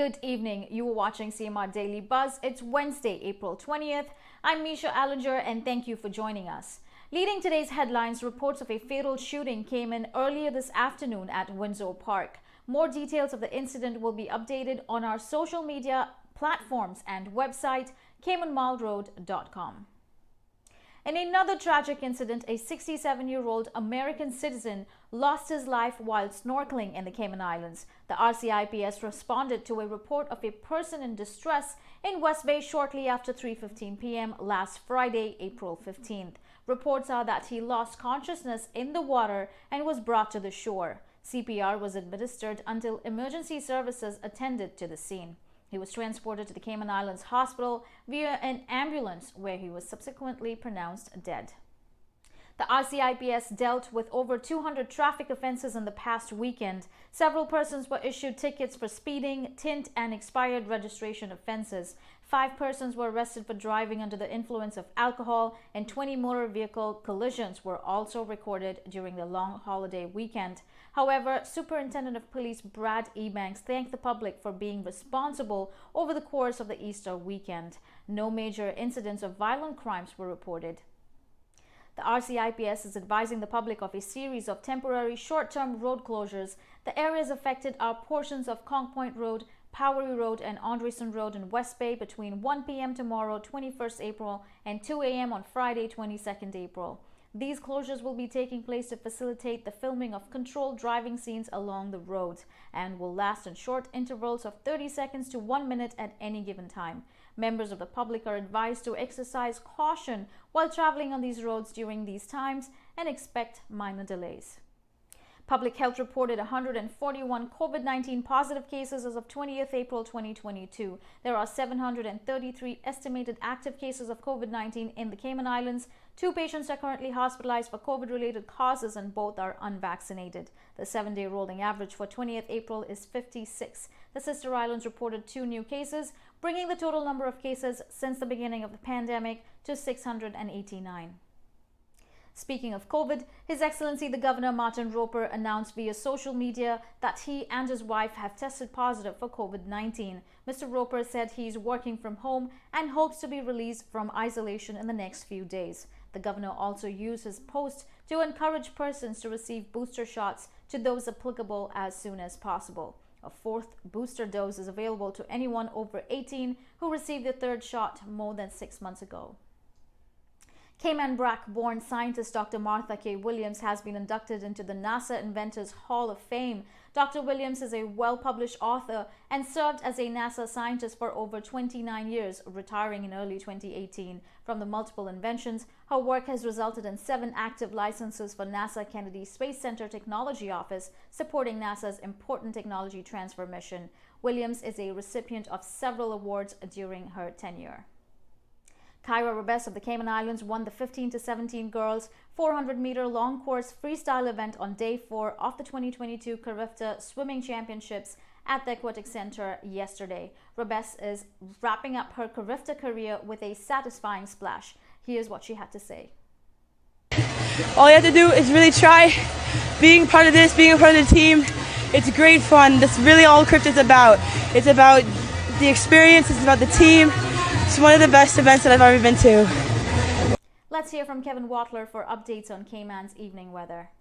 Good evening. You are watching CMR Daily Buzz. It's Wednesday, April 20th. I'm Misha Allinger and thank you for joining us. Leading today's headlines, reports of a fatal shooting came in earlier this afternoon at Windsor Park. More details of the incident will be updated on our social media platforms and website, caymanmallroad.com. In another tragic incident, a 67-year-old American citizen lost his life while snorkeling in the Cayman Islands. The RCIPS responded to a report of a person in distress in West Bay shortly after 3:15 p.m. last Friday, April 15th. Reports are that he lost consciousness in the water and was brought to the shore. CPR was administered until emergency services attended to the scene. He was transported to the Cayman Islands Hospital via an ambulance, where he was subsequently pronounced dead. The RCIPS dealt with over 200 traffic offenses in the past weekend. Several persons were issued tickets for speeding, tint, and expired registration offenses. 5 persons were arrested for driving under the influence of alcohol, and 20 motor vehicle collisions were also recorded during the long holiday weekend. However, Superintendent of Police Brad Ebanks thanked the public for being responsible over the course of the Easter weekend. No major incidents of violent crimes were reported. The RCIPS is advising the public of a series of temporary short-term road closures. The areas affected are portions of Conch Point Road, Powery Road, and Andresen Road in West Bay between 1 p.m. tomorrow, 21st April, and 2 a.m. on Friday, 22nd April. These closures will be taking place to facilitate the filming of controlled driving scenes along the roads and will last in short intervals of 30 seconds to 1 minute at any given time. Members of the public are advised to exercise caution while traveling on these roads during these times and expect minor delays. Public Health reported 141 COVID-19 positive cases as of 20th April 2022. There are 733 estimated active cases of COVID-19 in the Cayman Islands. 2 patients are currently hospitalized for COVID-related causes and both are unvaccinated. The 7-day rolling average for 20th April is 56. The sister islands reported 2 new cases, bringing the total number of cases since the beginning of the pandemic to 689. Speaking of COVID, His Excellency the Governor Martin Roper announced via social media that he and his wife have tested positive for COVID-19. Mr. Roper said he's working from home and hopes to be released from isolation in the next few days. The governor also used his post to encourage persons to receive booster shots to those applicable as soon as possible. A 4th booster dose is available to anyone over 18 who received the 3rd shot more than 6 months ago. Cayman Brac-born scientist Dr. Martha K. Williams has been inducted into the NASA Inventors Hall of Fame. Dr. Williams is a well-published author and served as a NASA scientist for over 29 years, retiring in early 2018. From the multiple inventions, her work has resulted in 7 active licenses for NASA Kennedy Space Center Technology Office, supporting NASA's important technology transfer mission. Williams is a recipient of several awards during her tenure. Kyra Rebes of the Cayman Islands won the 15-17 girls 400-meter long course freestyle event on day 4 of the 2022 Carifta Swimming Championships at the Aquatic Center yesterday. Rebes is wrapping up her Carifta career with a satisfying splash. Here's what she had to say. All you have to do is really try being part of this, being a part of the team. It's great fun. That's really all Carifta is about. It's about the experience, it's about the team. It's one of the best events that I've ever been to. Let's hear from Kevin Watler for updates on Cayman's evening weather.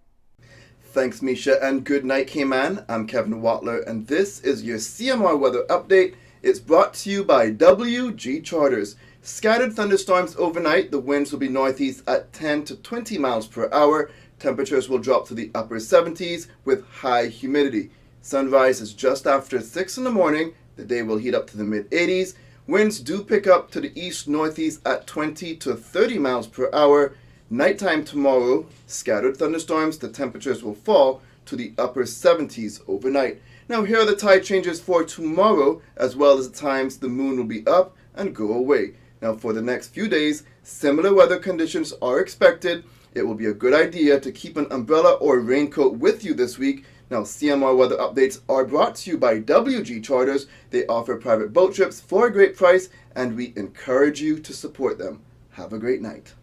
Thanks, Misha, and good night, Cayman. I'm Kevin Watler, and this is your CMR weather update. It's brought to you by WG Charters. Scattered thunderstorms overnight. The winds will be northeast at 10 to 20 miles per hour. Temperatures will drop to the upper 70s with high humidity. Sunrise is just after 6 in the morning. The day will heat up to the mid-80s. Winds do pick up to the east-northeast at 20 to 30 miles per hour. Nighttime tomorrow, scattered thunderstorms. The temperatures will fall to the upper 70s overnight. Now here are the tide changes for tomorrow, as well as the times the moon will be up and go away. Now for the next few days, similar weather conditions are expected. It will be a good idea to keep an umbrella or raincoat with you this week. Now, CMR weather updates are brought to you by WG Charters. They offer private boat trips for a great price, and we encourage you to support them. Have a great night.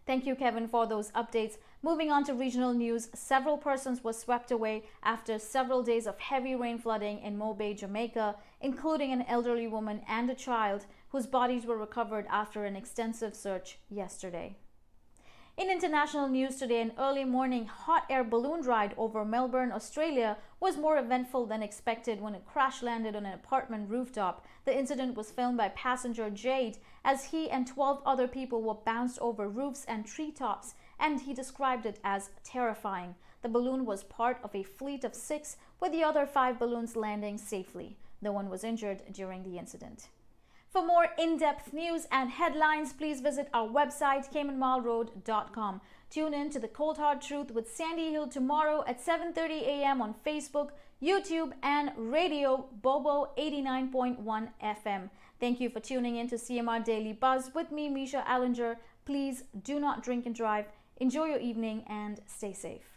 Thank you, Kevin, for those updates. Moving on to regional news, several persons were swept away after several days of heavy rain flooding in Mo Bay, Jamaica, including an elderly woman and a child whose bodies were recovered after an extensive search yesterday. In international news today, an early morning hot air balloon ride over Melbourne, Australia was more eventful than expected when it crash landed on an apartment rooftop. The incident was filmed by passenger Jade as he and 12 other people were bounced over roofs and treetops, and he described it as terrifying. The balloon was part of a fleet of 6, with the other 5 balloons landing safely. No one was injured during the incident. For more in-depth news and headlines, please visit our website, caymanmallroad.com. Tune in to The Cold Hard Truth with Sandy Hill tomorrow at 7:30 a.m. on Facebook, YouTube, and Radio Bobo 89.1 FM. Thank you for tuning in to CMR Daily Buzz with me, Misha Allinger. Please do not drink and drive. Enjoy your evening and stay safe.